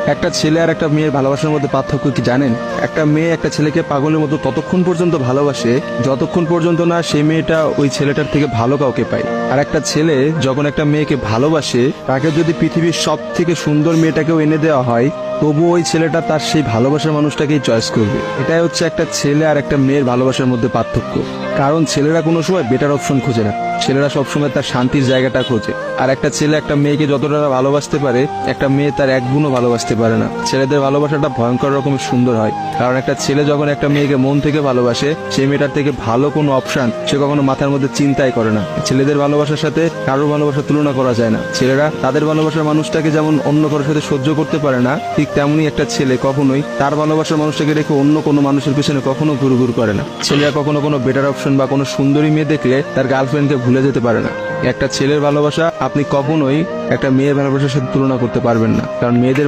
একটা ছেলে আর একটা মেয়ের ভালোবাসার মধ্যে পার্থক্য কি জানেন? একটা মেয়ে একটা ছেলেকে পাগলের মতো ততক্ষণ পর্যন্ত ভালোবাসে যতক্ষণ পর্যন্ত না সেই মেয়েটা ওই ছেলেটার থেকে ভালো কাউকে পায়। আর একটা ছেলে যখন একটা মেয়েকে ভালোবাসে, তাকে যদি পৃথিবীর সব থেকে সুন্দর মেয়েটাকেও এনে দেওয়া হয়, তবু ওই ছেলেটা তার সেই ভালোবাসার মানুষটাকেই চয়েস করবে। এটাই হচ্ছে একটা ছেলে আর একটা মেয়ের ভালোবাসার মধ্যে পার্থক্য। কারণ ছেলেরা কোনো সময় বেটার অপশন খোঁজে না, ছেলেরা সবসময় তার শান্তির জায়গাটা খোঁজে। আর একটা ছেলে একটা মেয়েকে যতটা ভালোবাসতে পারে, একটা মেয়ে তার এক গুণও ভালোবাসতে পারে না। ছেলেদের ভালোবাসাটা ভয়ঙ্কর রকমের সুন্দর হয়, কারণ একটা ছেলে যখন একটা মেয়েকে মন থেকে ভালোবাসে, সেই মেয়েটার থেকে ভালো কোনো অপশন সে কখনো মাথার মধ্যে চিন্তাই করে না। ছেলেদের ভালোবাসার সাথে কারোর ভালোবাসার তুলনা করা যায় না। ছেলেরা তাদের ভালোবাসার মানুষটাকে যেমন অন্য কারোর সাথে সহ্য করতে পারে না, ঠিক তেমনি একটা ছেলে কখনোই তার ভালোবাসার মানুষটাকে রেখে অন্য কোনো মানুষের পিছনে কখনো ঘুরঘুর করে না। ছেলেরা কখনো কোনো বেটার অপশন বা কোনো সুন্দরী মেয়ে দেখলে তার গার্লফ্রেন্ডকে ভুলে যেতে পারে না। একটা ছেলের ভালোবাসা আপনি কখনোই একটা মেয়ের ভালোবাসার সাথে তুলনা করতে পারবেন না, কারণ মেয়েদের